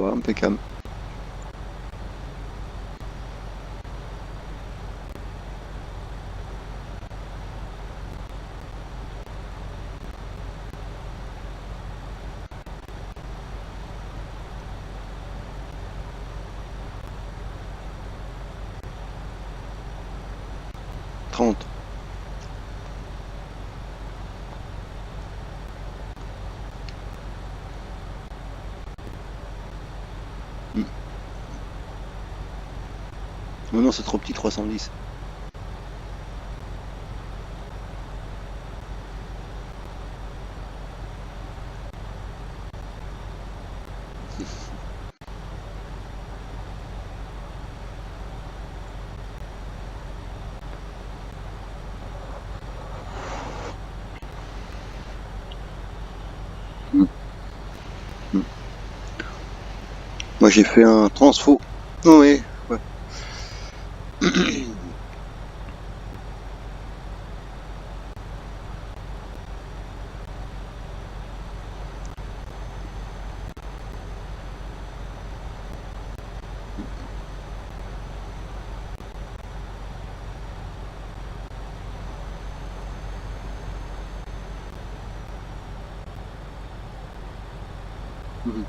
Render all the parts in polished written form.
va, impeccable. Trente. Non, non, c'est trop petit, 310. Mm. Mm. Moi, j'ai fait un transfo. Oui, ouais. Mhm.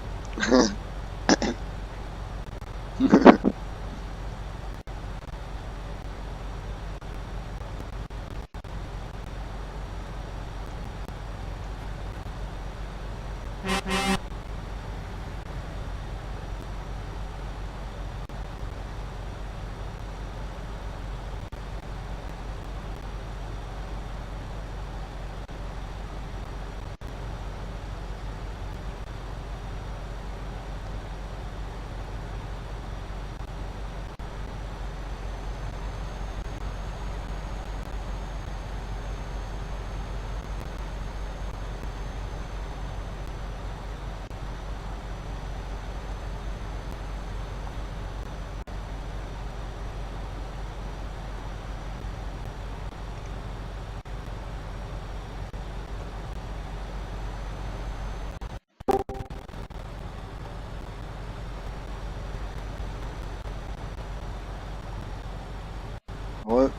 Ouais.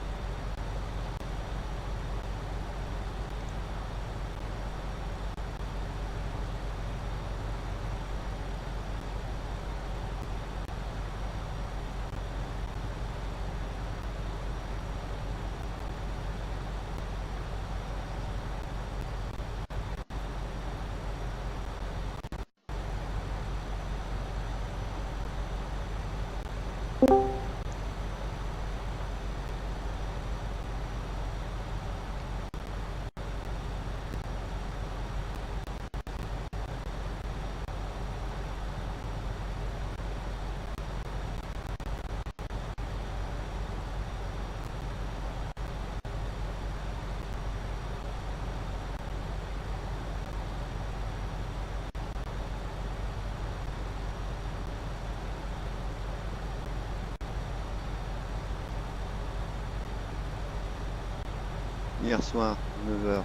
Hier soir, 9h,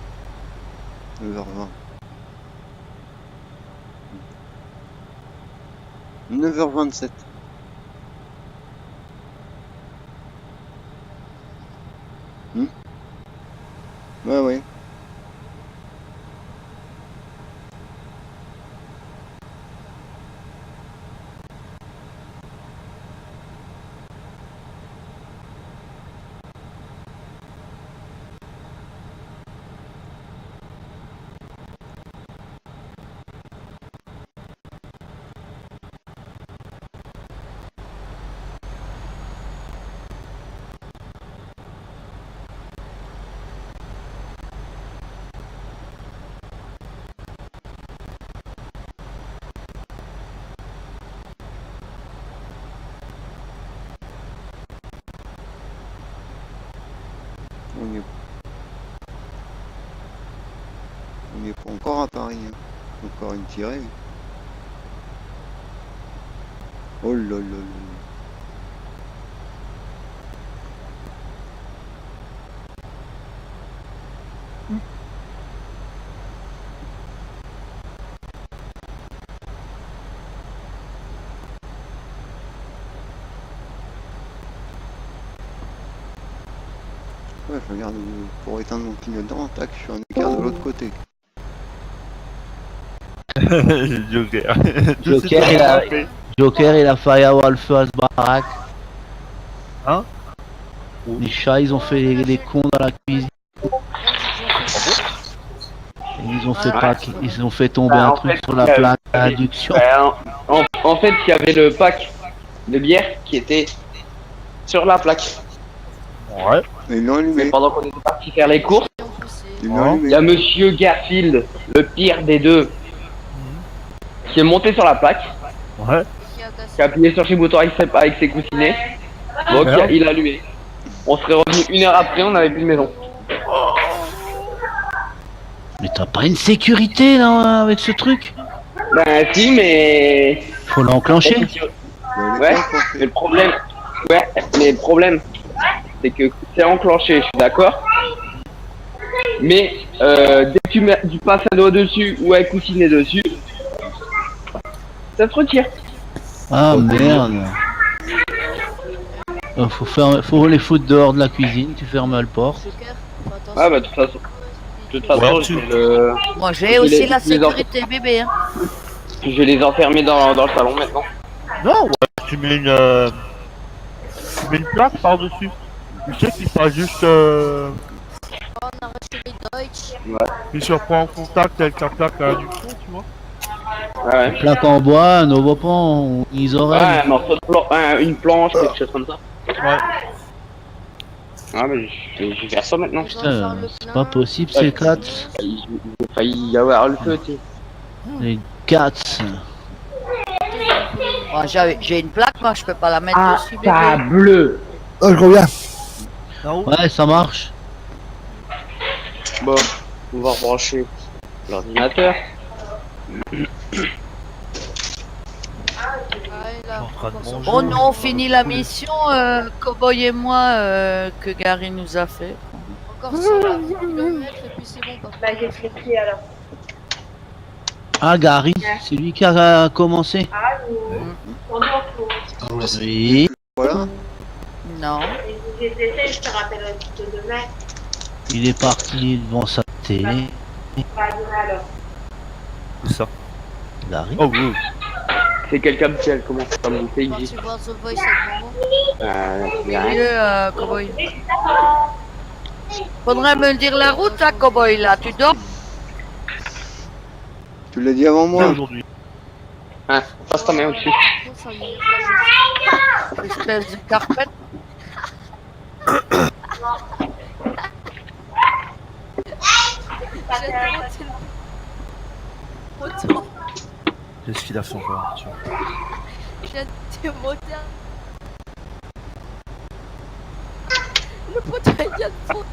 9h20. 9h27. Hmm. Ouais, ouais. On est, on est pas encore à Paris, hein. Encore une tirée. Oh là là là là. Ouais, je regarde pour éteindre mon clignotant, tac, je suis en écart de l'autre côté. Joker. Joker, il a failli avoir le feu à ce baraque. Hein? Les chats, ils ont fait les cons dans la cuisine. Et ils ont fait tomber un truc sur la plaque d'induction. En fait, il y avait le pack de bière qui était sur la plaque. Ouais. Mais ils l'ont Mais allumé. pendant qu'on était parti faire les courses, Ils l'ont Oh. il y a allumé. Monsieur Garfield, le pire des deux, qui est monté sur la plaque, Ouais. qui a appuyé sur ses boutons avec ses coussinets. Donc Merde. il a allumé. On serait revenu 1 heure après, on n'avait plus de maison. Mais t'as pas une sécurité là avec ce truc? Ben si, mais Faut l'enclencher. ouais. Mais le problème, c'est que c'est enclenché, je suis d'accord. Mais dès que tu passes un doigt dessus ou un coussinet dessus, ça se retire. Ah merde. Faut les foutre dehors de la cuisine, tu fermes le port. Ah bah de toute façon, Ouais, je vais le... Moi j'ai Je aussi les- la je les en- sécurité bébé. Hein. je vais les enfermer dans le salon maintenant. Non, ouais. Tu mets une plaque par-dessus. Tu sais qu'il pas juste. Il se prend en contact avec la plaque à l'induction, tu vois. Ouais. Plaque en bois, un ovopan, ils auraient. Ouais, un morceau de une planche, quelque chose comme ça. Ouais. Ah mais je vais faire ça maintenant. Putain, c'est pas possible ces cats. Il a failli y avoir le feu, tu sais. Les cats. Moi j'ai une plaque, moi je peux pas la mettre Ah, dessus ça bébé. bleu. Oh, je reviens. Ouais, ça marche. Bon, on va rebrancher l'ordinateur. Bon nous on finit la mission, Cowboy et moi, que Gary nous a fait. Encore 120 km et puis c'est bon. Bah, j'ai fait qui alors? Ah, Gary, c'est lui qui a commencé. Ah, ou Oui. Voilà. Non. j'ai essayé, je te rappellerai plutôt demain. Il est parti devant sa télé. Pas demain alors. C'est ça. Gary. Oh, oui. C'est quelqu'un qui elle commence à me bouffer Quand ici. tu vois The Voice avec maman. Y a rien. Mieux, Cowboy. Faudrait me dire la route là, Cowboy là, tu dors? Tu l'as dit avant Ouais, moi. aujourd'hui. Hein, passe ta main au-dessus. Oh, ça y est, Espèce de carpette. j'ai démonté le poteau. Qu'est-ce qu'il a fait encore, tu vois. J'ai démonté le poteau, il vient de voler.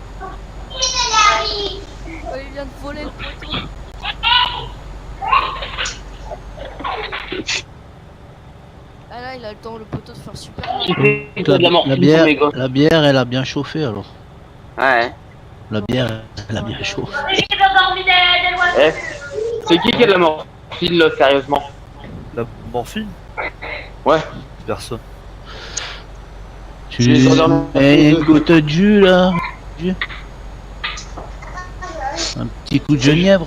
Il vient de voler le poteau. Ah là, il a le temps, le poteau, de faire super mal. J'ai fait de la morphine sur mes gosses. La bière, elle a bien chauffé alors. Ouais. La bière, elle a bien chauffé. Eh, c'est qui a de la morphine là, sérieusement? La morphine? Ouais. Personne. Tu les endormis. une goutte de jus là. Jus. Un petit coup de genièvre.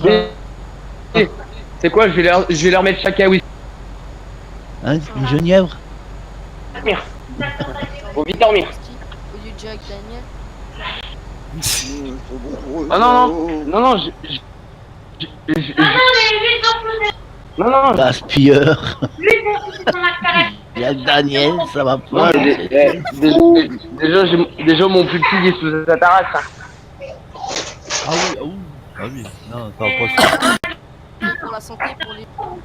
C'est quoi, je vais leur mettre chacun oui. Hein, une genièvre. Dormir. Faut vite dormir. Au lieu de Jack Daniel. Ah non, non, non, Gaspilleur. Il y a Daniel, ça va non, pas. déjà mon plus petit il est sous sa tarasse. Hein. Ah oui, ah oui. Ah oui. Non, ça va pas ça. Pour la santé, pour les gens.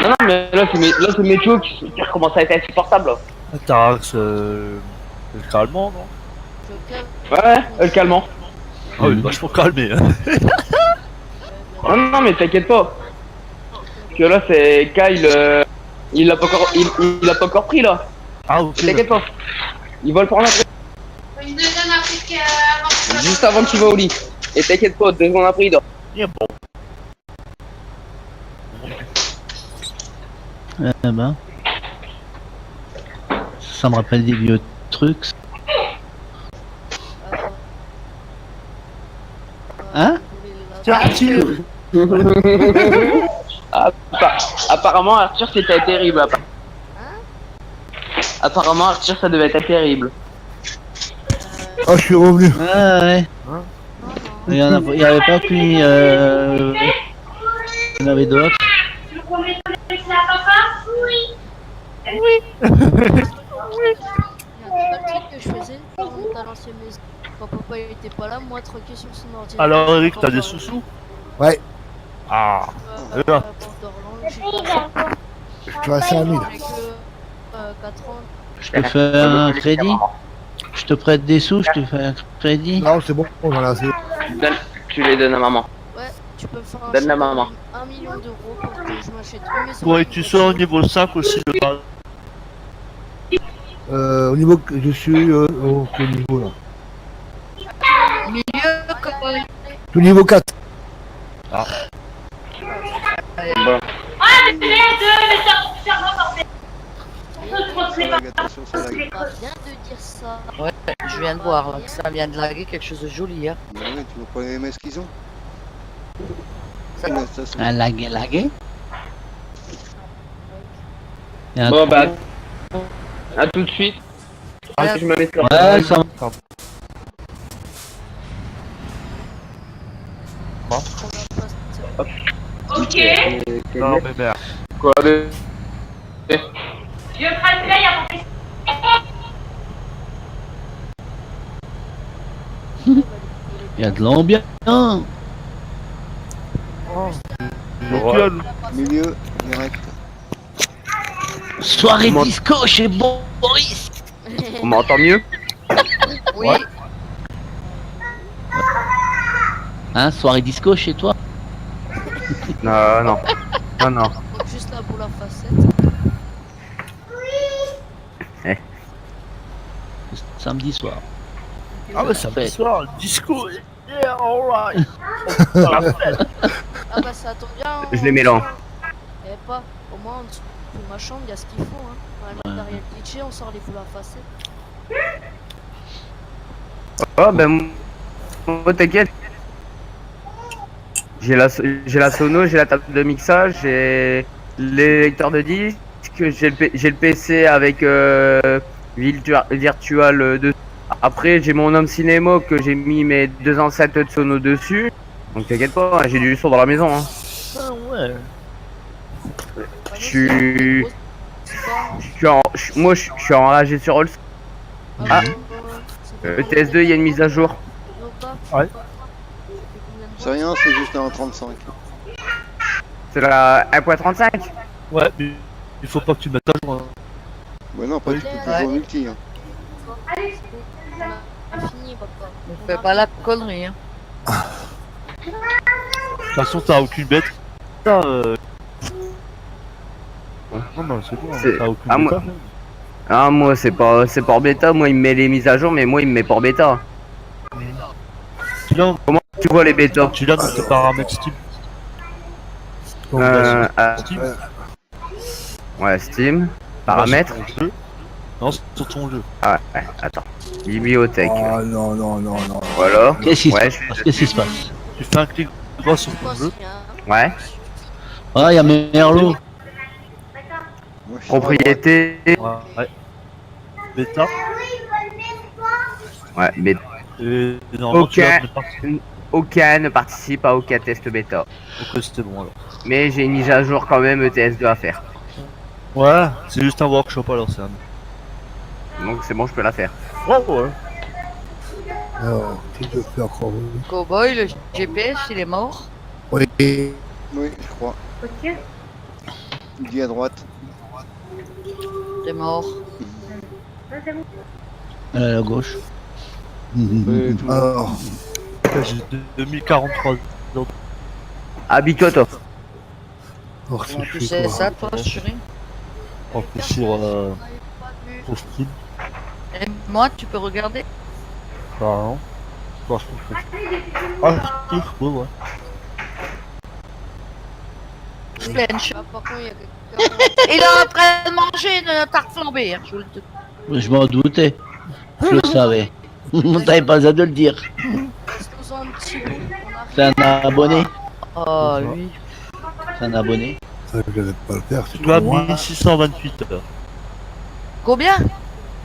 Non, mais là c'est mes tuyaux qui recommencent à être insupportables. Là. Ah, Tarax, le calmant, non? Ouais, le calmant. Ah oui, vachement calmé, hein. Non, mais t'inquiète pas. Parce que là c'est Kyle, il l'a pas encore pris là. Ah ok. T'inquiète pas. Il vole pour l'entrée. Une deuxième Afrique avant. Juste avant qu'il va au lit. Et t'inquiète pas, 2 secondes après il dort. Bien bon. Eh ben. Ça me rappelle des vieux trucs. Arthur. Apparemment, Arthur, c'était terrible. Apparemment, Arthur, ça devait être terrible. Oh, je suis revenu. Ah ouais. Il y avait pas que lui. Il y en avait d'autres. Le premier collègue, c'est à papa? Oui. Il y a un truc que je faisais quand on était à l'ancienne maison. Quand papa il était pas là, moi tranquille sur son ordinateur. Alors Eric, t'as des Pendant- sous-sous? Ouais, Ah. Pendant j'ai je suis resté à 1000. avec 4 ans. Je te fais un crédit. Je te prête des sous, je te fais un crédit. Non, c'est bon, on en a assez. Tu les donnes à maman. Ouais, tu peux me faire un Donne la chèque maman. de 1 million d'euros pour que je m'achète une maison. Bon, et tu sois au niveau 5 aussi de base. Au niveau que je suis au quel niveau là? Milieu, cowboy. Au niveau 4. Bon. Ah, mais c'est les deux, mais c'est un bordel. Attention, c'est la C'est pas bien de dire ça. Ouais, je viens de voir, là, que ça vient de laguer quelque chose de joli, hein. Mais ouais, tu vois pas les MS qu'ils ont? Ça- Ouais, ça, c'est- Un lagué. Il y a un Bon, trou. bah, à tout de suite. Ah, je me mets sur Ouais, ça. Ok. Non, mais merde. Quoi de... Je ferai le play avant que Il y a de l'ambiance. Lequel? Milieu, direct. Soirée Comment- disco chez Boris. On m'entend mieux? Oui, Ouais. Hein, soirée disco chez toi. Non, non. Non, non. Donc juste là pour la facette. Samedi soir. Ah ouais, ça fait. soir, disco. Yeah, alright. Ah bah ça tombe bien. Je les mélange. Eh pas, au moins en dessous de ma chambre il y a ce qu'il faut hein. On a le matériel glitché, on sort les boules à facette. Oh, ben, moi, t'inquiète. J'ai la sono, j'ai la table de mixage, j'ai les lecteurs de disques, j'ai le PC avec Virtual 2. Après, j'ai mon home cinéma que j'ai mis mes 2 enceintes de sono dessus. Donc t'inquiète pas, j'ai du son dans la maison. Hein. Ah ouais. Je suis- Moi, je suis enragé sur All. Ah. TS2, il y a une mise à jour. Ouais. C'est rien, c'est juste un 35. C'est la 1.35. Ouais, mais il faut pas que tu mettes à jour. Hein. Ouais, non, pas du tout, Ouais. toujours multi. Hein. On a fini papa. ne fais pas la connerie, hein. De toute façon, t'as aucune bête. T'as, Non, non, c'est bon. C'est- T'as aucune Ah, bêta. moi- Ah, moi, c'est pas hors bêta. Moi, il me met les mises à jour, mais moi, il me met pas hors bêta. Comment tu vois les bêtas? Tu l'as dans tes paramètres Steam. Steam. Ouais, Steam. Paramètres. Sur ton jeu. Non, sur ton jeu. Ah, ouais, attends. Bibliothèque. Ah non, non, non, non. Voilà. Qu'est-ce qui Ouais, se passe? Qu'est-ce qui se passe? Tu fais un clic droit sur ton jeu. Ouais. Ah, il y a Merlot. Moi, je suis Propriété. Ouais. Bêta. Ouais, bêta. Et normalement, Ok. tu as de partie. Aucun ne participe à aucun test bêta. Donc c'était bon alors. Mais j'ai une mise à jour quand même ETS2 à faire. Ouais, c'est juste un workshop alors, c'est un. Donc c'est bon, je peux la faire. Ouais, ouais. Alors, qui te fait encore Cowboy, le GPS, il est mort. oui. Oui, je crois. Ok. Il dit à droite. Il est mort. À gauche. Alors, J'ai 2043. Habille-toi, toi. alors si Comment je tu fais sais quoi ça, toi, chérie? En plus sur Steam. Et moi, tu peux regarder? Bah non. Bah, je trouve que. Ah, je trouve, ouais. Flench. Ah, par contre, il y a quelqu'un. Il est en train de manger une tarte flambée, hein, je vous le dis. Je m'en doutais. Je le savais. T'avais pas besoin de le dire. Reste-nous un petit bout, on arrive. C'est un abonné. Oh, lui. C'est un abonné. Ça, je vais pas le faire, c'est Tu as trop loin. 1628 heures. Combien?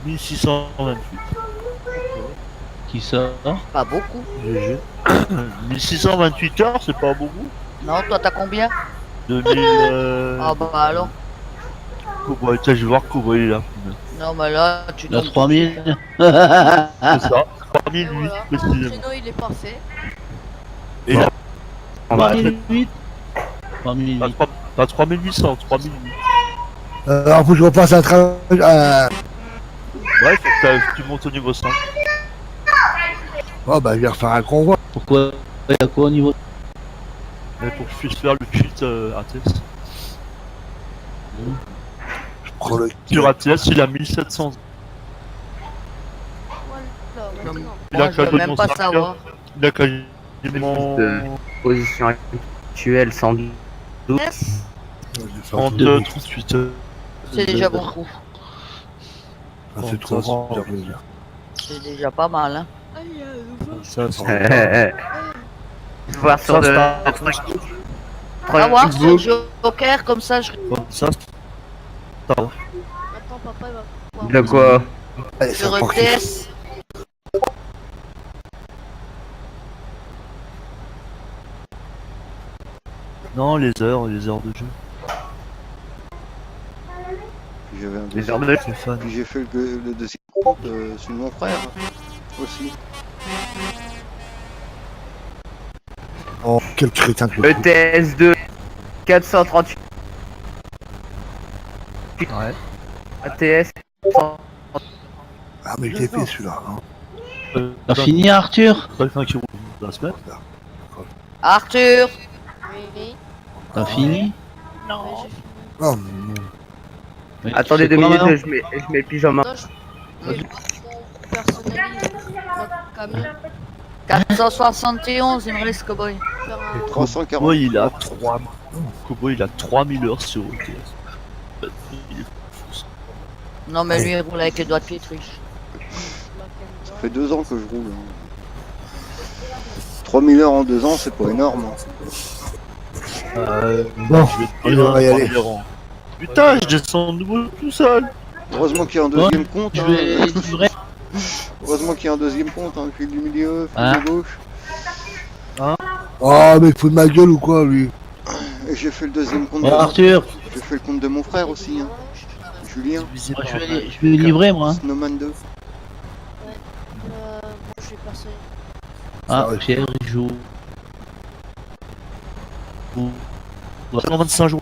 1628. Qui sort? Pas beaucoup. GG. 1628 heures, c'est pas beaucoup. Non, toi, t'as combien? 2000. Ah bah alors. Cowboy, tiens, je vais voir Cowboy il est là. Non, mais là, tu La tombes. 3000. C'est ça. 3008 Voilà. Le précisément. créneau il est parfait. Et là, 3008. 3008. t'as 3800, 3008. Alors, faut que je repasse un travail. Ouais, faut que tu montes au niveau 5. Oh, bah, je vais refaire un convoi. Pourquoi? Il y a quoi au niveau? Mais pour que je puisse faire le cheat ATS. Je prends le. Sur ATS, il a 1700. Voilà, maintenant. Il a Moi, je veux qu'à même pas donner savoir. Il a quasiment Position actuelle 112. Yes, 32, 38. c'est déjà beaucoup. Ah, c'est trop grand. je veux dire. C'est déjà pas mal, hein. Aïe, Ça, Voir sur de. Va voir sur Joker, comme ça, je. ça, Maintenant, papa il va pouvoir. De quoi? Allez, c'est Sur reparti. ETS. non, les heures de jeu. Puis j'avais un Les deuxième. heures de. C'est fun. Puis j'ai fait le deuxième compte sur mon frère aussi. Oh, quel crétin que je suis. ETS2 438. Ouais. ATS. Ah, mais je l'ai fait celui-là. Hein. T'as fini, Arthur? Quelqu'un qui roule la semaine. Arthur. Oui, T'as fini? mais j'ai fini. Oh, non. Mais Attendez tu 2 fais quoi, minutes, maintenant? je mets le pyjama. Là, je personnalise notre camion. 471, il me reste Cowboy. Faire un. 340. Cowboy, il a 3. Cowboy, il a 3000 heures sur OTS. Il est fou. Non, mais lui, il roule avec les doigts de pied, triche. Ça fait 2 ans que je roule. Hein. 3000 heures en 2 ans, c'est pas énorme. Hein. Bon, Je vais te on dire va y un aller. premier rang. Putain, je descends de nouveau tout seul. Heureusement qu'il y a un deuxième compte. Je Hein. vais livrer. Heureusement qu'il y a un deuxième compte. Hein. Fil du milieu, fil Hein de gauche. Oh, mais il fout de ma gueule ou quoi, lui? Et j'ai fait le deuxième compte. Oh, Arthur, J'ai fait le compte de mon frère aussi. Hein. Julien. moi, je vais livrer, moi. Snowman 2. Moi, je vais personnaliser. Ah, Pierre, il joue. Dans 25 jours.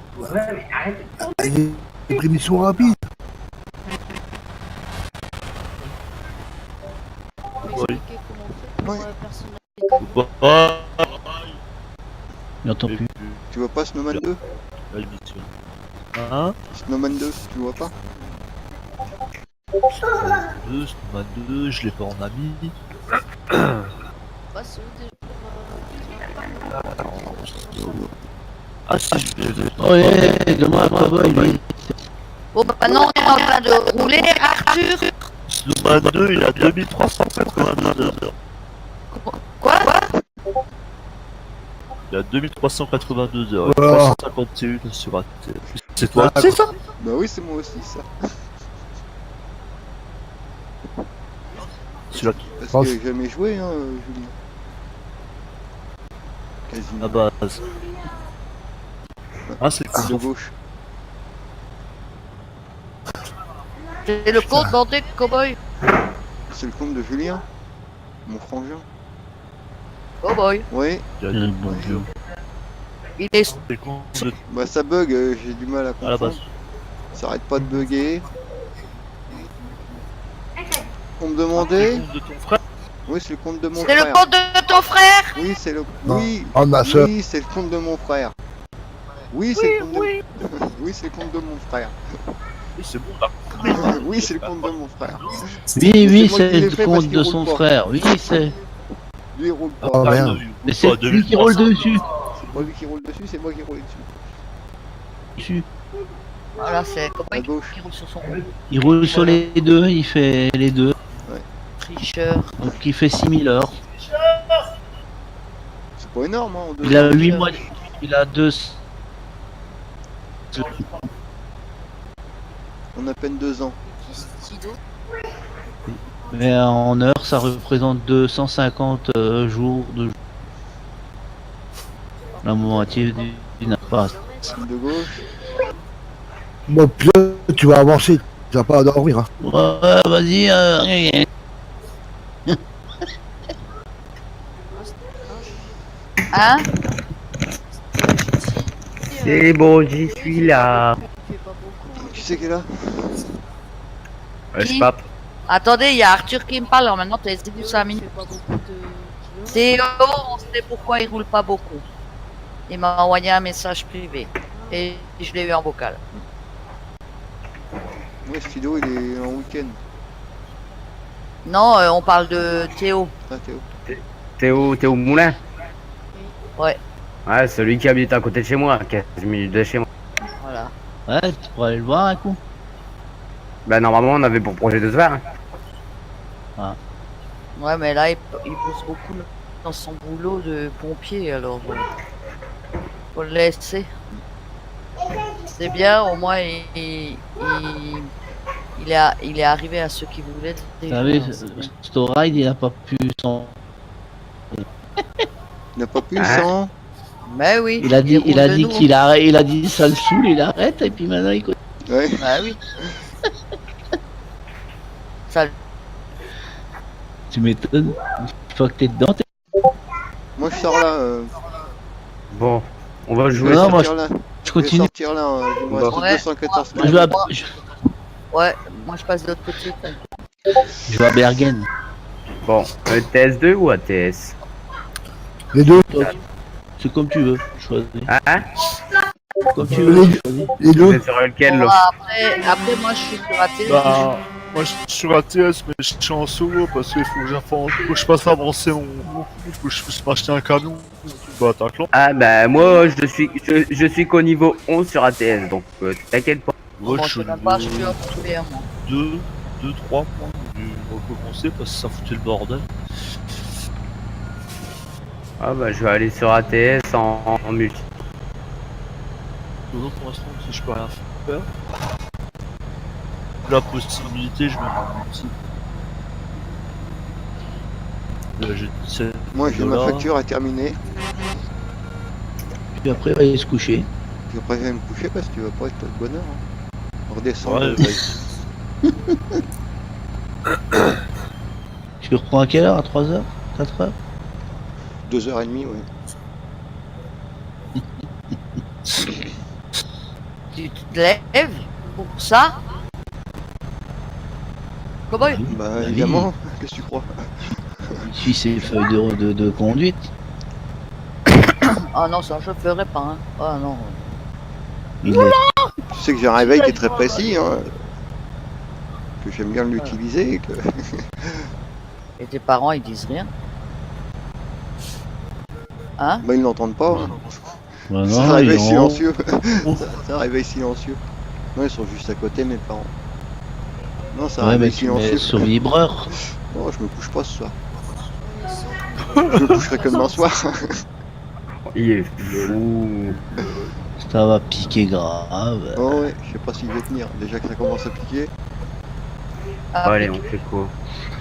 Allez, les prémissions rapides. Vous m'expliquer comment on fait pour Ouais. personnaliser. Bah, Il n'entend plus. Tu vois pas Snowman 2? la limite. Hein? Snowman 2, tu vois pas? 2, je l'ai pas en ami. Bah, c'est eux Ah si, je l'ai. Oh, yeah, demande à Cowboy, lui. Bon, bah, maintenant, on est en train de rouler, Arthur. Snowman 2, il a 2382 heures. Quoi? Il a 2382 heures. Voilà. 351 sur ATS. C'est toi, c'est ça? Bah oui, c'est moi aussi ça. Celui-là Parce pense- que j'ai jamais joué, hein, Julien. Quasiment. à base. Ah, c'est le Fil de coup. gauche. C'est le compte bandé, Cowboy. C'est le compte de Julien. Mon frangin. Cowboy. Oui. Il a Le dit, bon Dieu. Il est. c'est con de Bah ça bug, j'ai du mal à à la comprendre. base. Ça arrête pas de bugger. On me C'est demandait. le compte de ton frère. Oui, c'est le compte de mon C'est le frère. compte de ton frère. Oui, c'est le. Non. Oui. Oh, ma soeur. Oui, c'est le compte de mon frère. Oui, c'est le compte de. Oui, c'est le compte de mon frère. Oui, c'est bon là. Oui, c'est le compte de mon frère. Oui, oui, moi c'est qui l'ai le fait parce compte qu'il de roule son pas. frère. Oui, c'est. Lui, il roule pas. Oh, merde. Mais c'est lui qui roule dessus. C'est pas lui qui roule dessus, c'est moi qui roule dessus. Voilà, c'est À Cowboy gauche. qui roule sur son compte. Il roule sur les deux, il fait les deux. Tricheur. Donc il fait 6000 heures. C'est pas énorme, hein, en 2 Il a ans. 8 mois. Il a 2. On a à peine 2 ans. Tido. Mais en heure, ça représente 250 jours de. La moitié d'une passe. Ligne de gauche. Bon, Pilote, tu vas avancer. Tu vas pas dormir. Hein. Ouais, vas-y. Hein? C'est bon, j'y suis là. Il fait pas beaucoup. Qui c'est qui est là? Je sais pas. Attendez, il y a Arthur qui me parle. Alors maintenant, t'as essayé du 5 Il minutes. fait pas beaucoup de kilos. Théo, on sait pourquoi il roule pas beaucoup. Il m'a envoyé un message privé. Et je l'ai eu en vocal. Ouais, Fido, il est en week-end. Non, on parle de Théo. Ah, Théo. T'es au moulin? Ouais, Ouais, celui qui habite à côté de chez moi, à 15 minutes de chez moi. voilà. Ouais, tu pourrais aller le voir un coup. Bah normalement on avait pour projet de se faire. Hein. Ouais, mais là, il bosse beaucoup dans son boulot de pompier, alors faut le laisser. C'est bien, au moins, il est arrivé à ce qu'il voulait. Vous savez, Storide, il a pas pu s'en. Il n'a pas pu, Hein? sans. Mais oui. Il a dit roule de nous. qu'il arrête, il a dit ça le saoule, il arrête et puis maintenant il continue. Ouais. Bah oui. Ça, Tu m'étonnes. Une fois que t'es dedans, t'es. Moi, je sors là. Bon, on va Je jouer. vais Non, moi, sortir là. je Je vais continue. sortir là. Il me reste Ouais. 214 Je vais à, Moi- je, ouais, moi je passe de l'autre côté. je vais à Bergen. Bon, TS2 ou ATS? Les deux. C'est comme tu veux. Choisis. Hein? Comme tu veux. Choisis. Les Vous deux. êtes sur lequel Bon, là? après, moi je suis sur AT. Bah, moi je suis sur ATS, mais je suis en solo parce qu'il faut que je fasse avancer mon couple, que je puisse m'acheter un camion. Bah, t'as un clan. Ah bah moi je suis qu'au niveau 11 sur ATS, donc t'inquiète pas. Ouais, Bon, je suis je sais même pas, je suis occupé, moi. 2, 3 points. On va commencer parce que ça foutait le bordel. Ah bah je vais aller sur ATS en multi. Donc, pour l'instant, si je peux rien faire. La possibilité, je mets mon multi. Là, j'ai 17 Moi, j'ai ma $. facture à terminer. Puis après, il va aller se coucher. Je préfère me coucher parce que tu vas pas être de bonne heure. Hein. On redescend. Ouais, Tu reprends à quelle heure? À 3h? 4h? 2h30, ouais. Tu te lèves pour ça? Comment il... Bah, oui. évidemment. Qu'est-ce que tu crois? Il suit ses feuilles de conduite. Ah non, ça je ferais pas, hein. Ah non. Il est... Tu sais que j'ai un réveil qui est très précis, hein. Que j'aime bien l'utiliser. Et que... Et tes parents, ils disent rien? Hein? Bah, ils n'entendent pas. Hein. Bah C'est un non, réveil ils ont- silencieux. C'est un réveil silencieux. Non, ils sont juste à côté, mes parents. Non, c'est un Ouais, mais réveil tu mets silencieux. sur vibreur. Non, je me couche pas ce soir. Je me coucherai que demain soir. Il est fou. Ça va piquer grave. Oh ouais, je sais pas s'il va tenir. Déjà que ça commence à piquer. Ah, Allez, on fait quoi?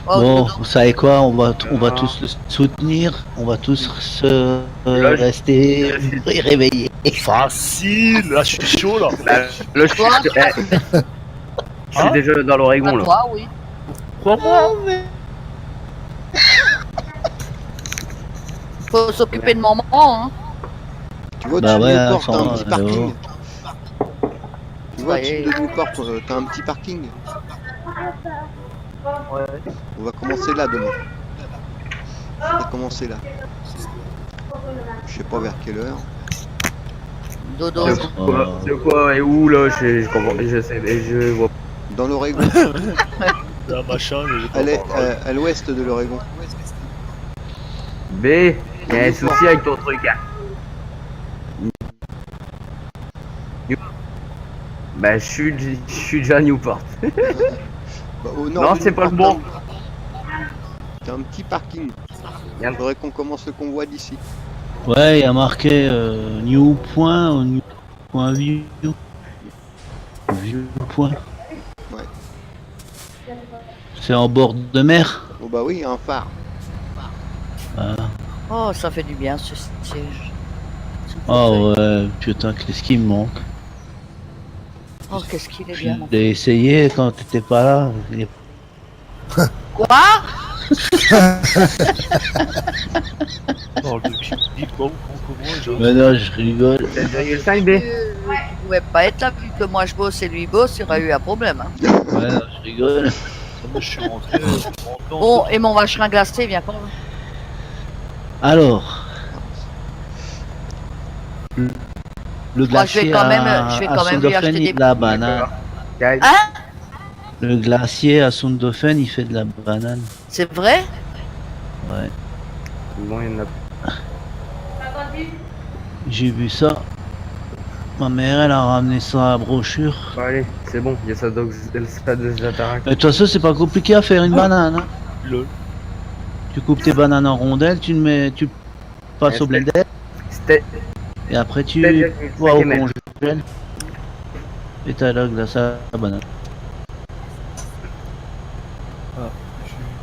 oh, Bon, non. vous savez quoi, on va tous le soutenir, on va tous se rester réveillés. facile! Là, je suis chaud là! Là, je suis, Toi, je suis déjà dans l'Oregon à là. toi, oui. Faut s'occuper de maman, hein. Tu vois, Bah au-dessus ouais, de Newport, t'as un enfin, petit parking. Tu vois, Ouais. au-dessus de Newport, t'as un petit parking. On va commencer là demain. On va commencer là. Je sais pas vers quelle heure. Dodo. De quoi et où là? Je comprends, je sais, mais je vois. Dans l'Oregon. C'est un machin, mais j'ai pas À l'ouest de l'Oregon. B, y a un souci avec ton truc. Hein. Bah je suis déjà à Newport. Bah, au nord Non, de c'est pas le Newport, bon. T'as un petit parking. Bien. Faudrait qu'on commence le convoi d'ici. Ouais, il y a marqué new point ou new point view. View point. Ouais. C'est en bord de mer. Oh bah oui, un phare. Ah. Oh, ça fait du bien ce siège. Ce Oh fauteuil. ouais, putain, qu'est-ce qui me manque. Oh, qu'est-ce qu'il est Je bien. mon l'ai essayé quand t'étais pas là. Et- Quoi? Parle de bip comment j'ai Mais non, je rigole. 7,5 B. Tu pouvais pas être là, vu que moi je bosse et lui bosse, il y aurait eu un problème. Hein. Ouais, non, je rigole. Moi, je suis rentré en Bon, et mon vacherin glacé, viens quand même. Alors. Le Moi, je vais glacier quand même- à, je vais à quand même lui acheter Sonderfen, il des- fait de la banane. Kyle, Hein? Le glacier à Sonderfen, il fait de la banane. C'est vrai? Ouais. bon, il y en a. J'ai vu ça. Ma mère, elle a ramené ça à brochure. Bon, allez, c'est bon, il y a ça des ataracs. Mais de toute façon, c'est pas compliqué à faire une banane. Hein. Lol. Tu coupes tes bananes en rondelles, tu le mets, tu passes au blender C'était. et après tu 7,5 vas au ml. congèle et t'as la glace à la banane.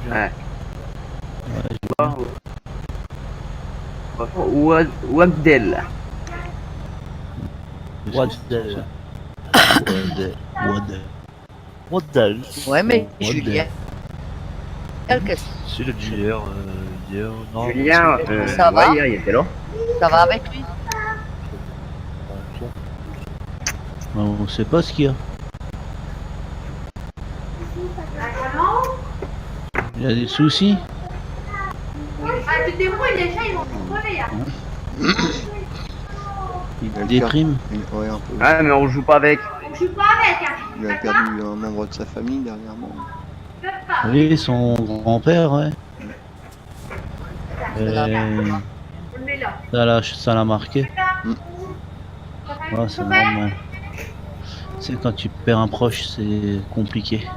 Ouais. Wagdel. What the... What the... Ouais, mais What Julien. Qu'est-ce C'est le hier, non. Julien, Ça va ouais, hier, il était là. ça va avec lui? On sait pas ce qu'il y a. Il y a des soucis. Ah, tu te débrouilles, les chats, ils vont te contrôler. Il déprime. Ouais, un peu. Ah, mais on joue pas avec. Je suis pas avec, hein. Il a perdu un membre de sa famille dernièrement. Je peux pas. Oui, son grand-père, ouais. On le met là. Ça l'a marqué. Ça fait Ouais, un c'est copain. normal. C'est quand tu perds un proche, c'est compliqué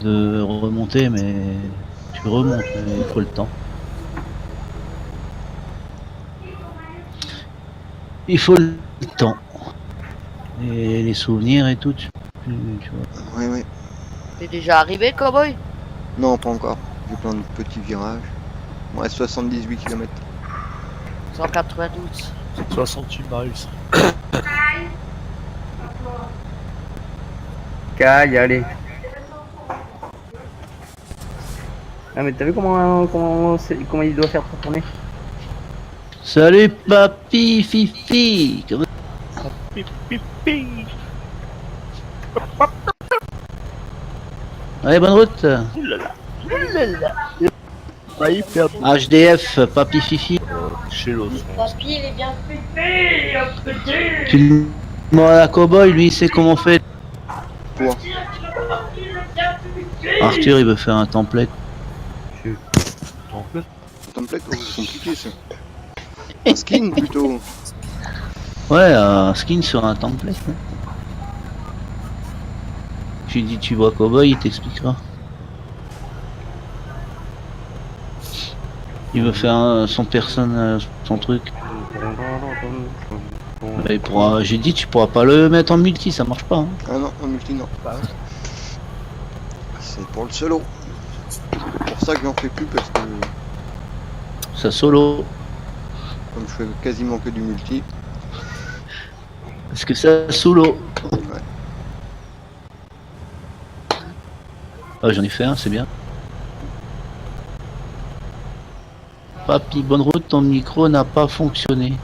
de remonter, mais tu remontes, mais il faut le temps. Il faut le temps. Et les souvenirs et tout, tu vois. Ouais, ouais. T'es déjà arrivé, cowboy? Non, pas encore. J'ai plein de petits virages. Il me reste 78 km. 192. 68 miles. Caille, allez. Ah, mais t'as vu comment il doit faire pour tourner? Salut papy, fifi. Comment... Allez, bonne route. HDF, papy, fifi. Chez l'autre. Papy, il est bien petit. Tu demandes à Cowboy, lui il sait comment faire. Quoi? Arthur il veut faire un template. Template, oh, c'est compliqué ça. Un skin plutôt. Ouais, un skin sur un template. Hein. Tu dis tu vois Cowboy, il t'expliquera. Il veut faire son personnage, son truc. Bah, il pourra, j'ai dit tu pourras pas le mettre en multi, ça marche pas. Hein. Ah non, en multi non. C'est pour le solo. C'est pour ça que j'en fais plus parce que Ça solo. comme je fais quasiment que du multi. Parce que ça solo. Ouais. Ah, j'en ai fait un, c'est bien. Papy, bonne route, ton micro n'a pas fonctionné.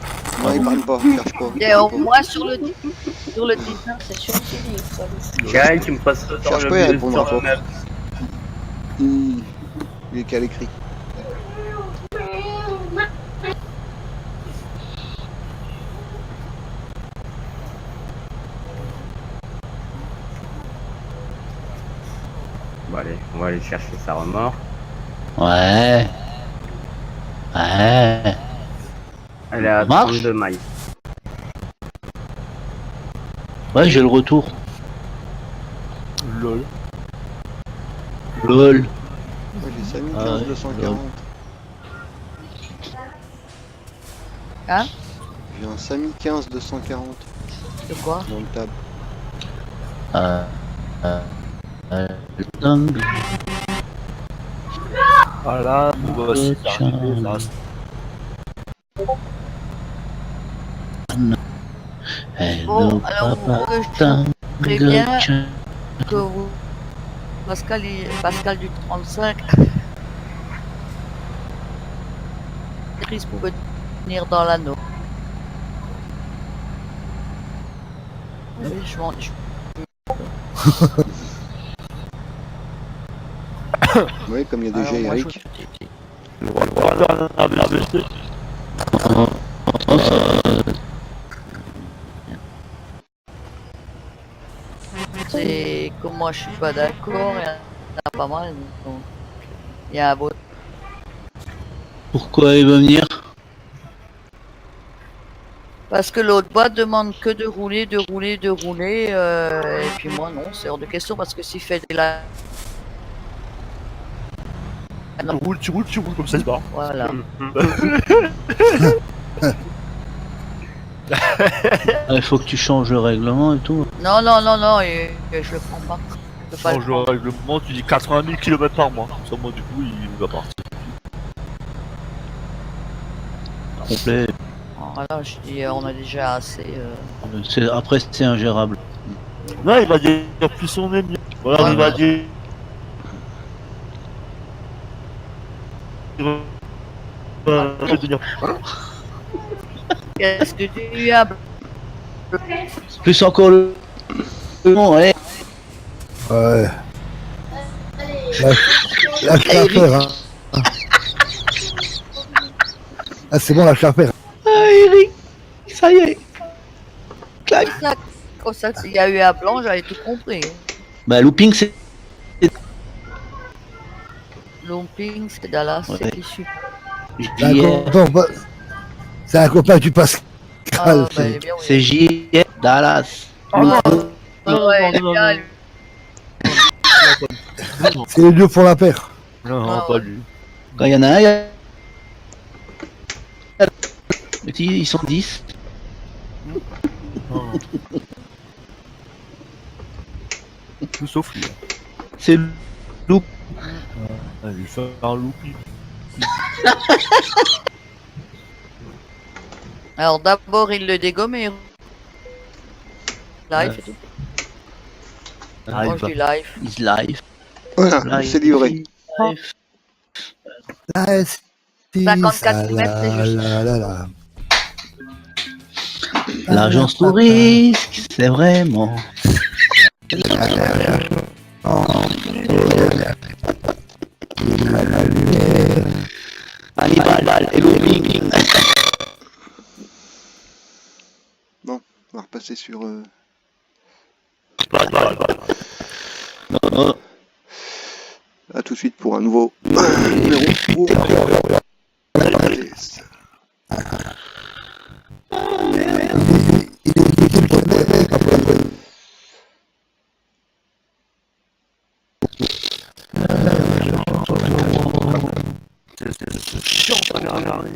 Non, il parle pas, cherche pas. Et au moins sur le 19, C'est sur le télé. Caille, tu me passes le temps Cherche pas à répondre pas. Il est qu'à l'écrit. Bon, allez, on va aller chercher sa remorque. Ouais. Ouais. Elle est à Ça marche 32 mailles. Ouais, j'ai le retour. Lol. LOL. Moi j'ai 5 Ah ouais, 240. Hein? J'ai un Samy 15 240 De quoi? dans le tab. Dingue. Voilà, nous voici arrivés là. Bon, Hello, alors papa. je préviens Dingue. que vous, Pascal du 35, risque pour venir dans l'anneau. Oui, Oui, comme il y a déjà alors, moi, Eric. C'est que moi je suis pas d'accord, il y en a pas mal. Donc, il y a un vote. Pourquoi il veut venir? Parce que l'autre boîte demande que de rouler, et puis moi non, c'est hors de question parce que s'il fait des lives, Tu roules, comme ça il se barre. voilà. Il faut que tu changes le règlement et tout. Non, et je le prends pas. Je peux pas le Change le prendre. règlement, tu dis 80 000 km par mois. Sans moi, du coup, il va partir. Complet. Voilà, je dis, on a déjà assez. Après, c'est ingérable. Là, il va dire plus son ennemi. Voilà, Ouais, il va ouais. dire. Je vais devenir. Qu'est-ce que tu as? Plus encore le nom, ouais. Ouais. Lâche l'affaire, hein. Ah, c'est bon, lâche l'affaire. Ah, Eric, ça y est. Clac. Comme ça, s'il y a eu un blanc, j'avais tout compris. Bah, looping, c'est. Looping, c'est Dallas, Ouais. c'est qui suit. C'est un copain, c'est un copain du Pascal. Ah, bah, il est bien, oui. C'est JF Dallas. Ouais, il est bien, lui. C'est les deux pour la paire. Non, Ah, pas ouais. lui. Quand il y en a un, il y a. Ils sont 10. Tout sauf lui. C'est loop. Il lui fait un looping. Alors d'abord, il le dégomme et live et tout. Ah, Moi, il je va. dis live. Is live. Voilà, c'est livré. Live. Ah, 54 mètres, c'est juste. L'agence touriste, c'est vraiment. Hannibal et looping. Bon, on va repasser sur. Non, À tout de suite pour un nouveau numéro. C'est chiant, ça, regarder.